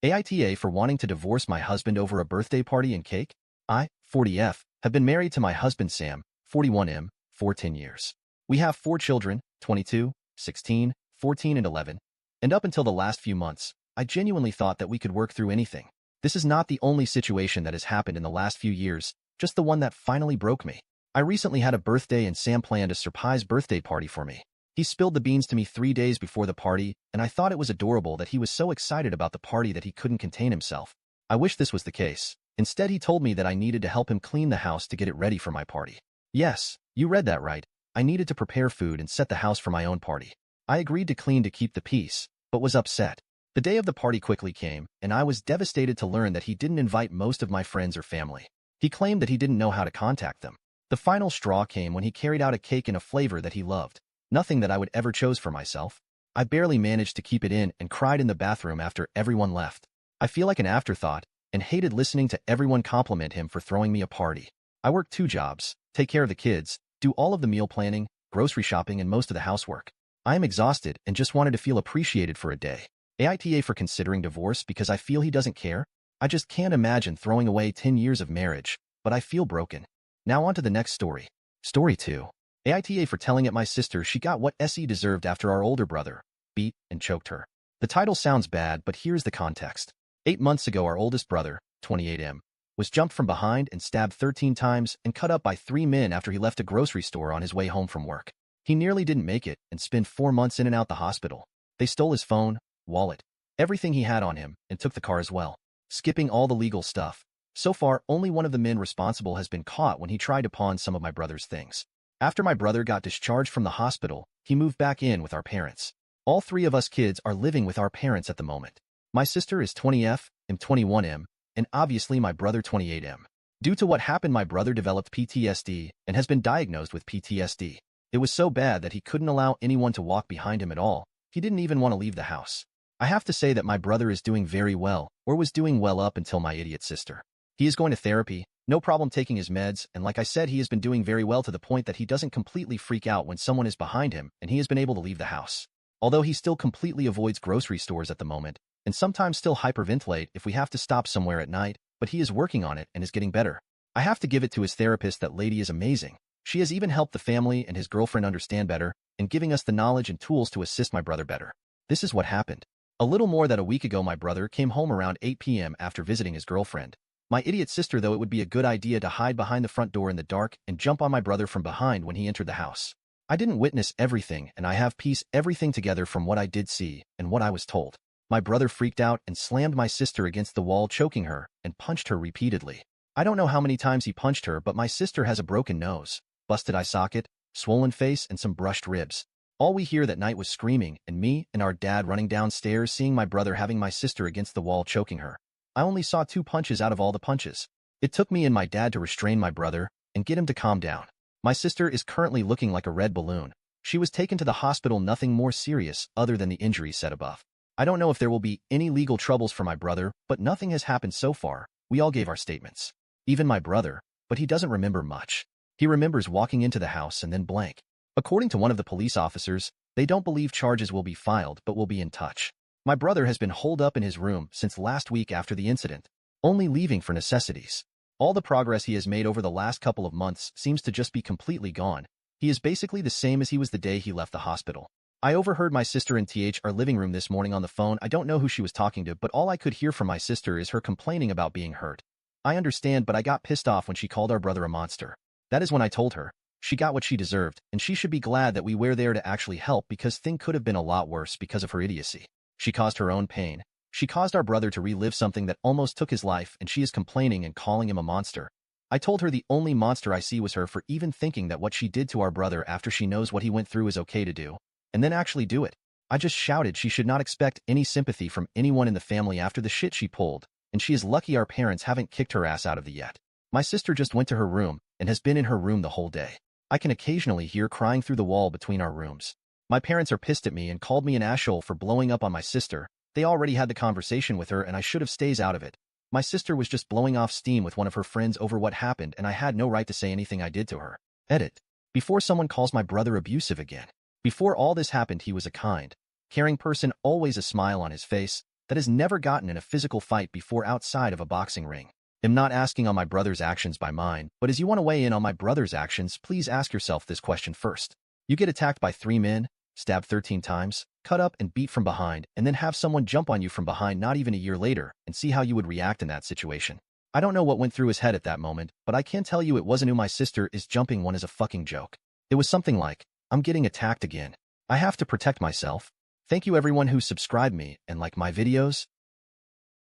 AITA for wanting to divorce my husband over a birthday party and cake. I, 40F, have been married to my husband Sam, 41M, for 10 years. We have 4 children, 22, 16, 14 and 11. And up until the last few months, I genuinely thought that we could work through anything. This is not the only situation that has happened in the last few years, just the one that finally broke me. I recently had a birthday and Sam planned a surprise birthday party for me. He spilled the beans to me 3 days before the party, and I thought it was adorable that he was so excited about the party that he couldn't contain himself. I wish this was the case. Instead, he told me that I needed to help him clean the house to get it ready for my party. Yes, you read that right. I needed to prepare food and set the house for my own party. I agreed to clean to keep the peace, but was upset. The day of the party quickly came, and I was devastated to learn that he didn't invite most of my friends or family. He claimed that he didn't know how to contact them. The final straw came when he carried out a cake in a flavor that he loved. Nothing that I would ever choose for myself. I barely managed to keep it in and cried in the bathroom after everyone left. I feel like an afterthought and hated listening to everyone compliment him for throwing me a party. I work 2 jobs, take care of the kids, do all of the meal planning, grocery shopping, and most of the housework. I am exhausted and just wanted to feel appreciated for a day. AITA for considering divorce because I feel he doesn't care. I just can't imagine throwing away 10 years of marriage, but I feel broken. Now on to the next story. Story 2. AITA for telling it my sister she got what SE deserved after our older brother beat and choked her. The title sounds bad, but here's the context. 8 months ago, our oldest brother, 28M, was jumped from behind and stabbed 13 times and cut up by 3 men after he left a grocery store on his way home from work. He nearly didn't make it and spent 4 months in and out the hospital. They stole his phone, wallet, everything he had on him, and took the car as well, skipping all the legal stuff. So far, only one of the men responsible has been caught when he tried to pawn some of my brother's things. After my brother got discharged from the hospital, he moved back in with our parents. All 3 of us kids are living with our parents at the moment. My sister is 20F, I'm 21M, and obviously my brother 28M. Due to what happened, my brother developed PTSD and has been diagnosed with PTSD. It was so bad that he couldn't allow anyone to walk behind him at all. He didn't even want to leave the house. I have to say that my brother is doing very well, or was doing well up until my idiot sister. He is going to therapy, no problem taking his meds, and like I said, he has been doing very well to the point that he doesn't completely freak out when someone is behind him, and he has been able to leave the house. Although he still completely avoids grocery stores at the moment, and sometimes still hyperventilate if we have to stop somewhere at night, but he is working on it and is getting better. I have to give it to his therapist, that lady is amazing. She has even helped the family and his girlfriend understand better, and giving us the knowledge and tools to assist my brother better. This is what happened. A little more than a week ago, my brother came home around 8 p.m. after visiting his girlfriend. My idiot sister thought it would be a good idea to hide behind the front door in the dark and jump on my brother from behind when he entered the house. I didn't witness everything, and I have pieced everything together from what I did see and what I was told. My brother freaked out and slammed my sister against the wall, choking her, and punched her repeatedly. I don't know how many times he punched her, but my sister has a broken nose, busted eye socket, swollen face, and some brushed ribs. All we hear that night was screaming, and me and our dad running downstairs seeing my brother having my sister against the wall choking her. I only saw 2 punches out of all the punches. It took me and my dad to restrain my brother and get him to calm down. My sister is currently looking like a red balloon. She was taken to the hospital, nothing more serious other than the injuries said above. I don't know if there will be any legal troubles for my brother, but nothing has happened so far. We all gave our statements. Even my brother, but he doesn't remember much. He remembers walking into the house and then blank. According to one of the police officers, they don't believe charges will be filed but will be in touch. My brother has been holed up in his room since last week after the incident, only leaving for necessities. All the progress he has made over the last couple of months seems to just be completely gone. He is basically the same as he was the day he left the hospital. I overheard my sister in our living room this morning on the phone. I don't know who she was talking to, but all I could hear from my sister is her complaining about being hurt. I understand, but I got pissed off when she called our brother a monster. That is when I told her she got what she deserved, and she should be glad that we were there to actually help, because things could have been a lot worse because of her idiocy. She caused her own pain. She caused our brother to relive something that almost took his life, and she is complaining and calling him a monster. I told her the only monster I see was her for even thinking that what she did to our brother after she knows what he went through is okay to do, and then actually do it. I just shouted she should not expect any sympathy from anyone in the family after the shit she pulled, and she is lucky our parents haven't kicked her ass out of it yet. My sister just went to her room and has been in her room the whole day. I can occasionally hear crying through the wall between our rooms. My parents are pissed at me and called me an asshole for blowing up on my sister. They already had the conversation with her and I should have stays out of it. My sister was just blowing off steam with one of her friends over what happened, and I had no right to say anything I did to her. Edit. Before someone calls my brother abusive again. Before all this happened, he was a kind, caring person, always a smile on his face, that has never gotten in a physical fight before outside of a boxing ring. I'm not asking on my brother's actions by mine, but as you want to weigh in on my brother's actions, please ask yourself this question first. You get attacked by 3 men, stabbed 13 times, cut up and beat from behind, and then have someone jump on you from behind not even a year later, and see how you would react in that situation. I don't know what went through his head at that moment, but I can tell you it wasn't who my sister is jumping one as a fucking joke. It was something like, I'm getting attacked again. I have to protect myself. Thank you everyone who subscribed me and like my videos.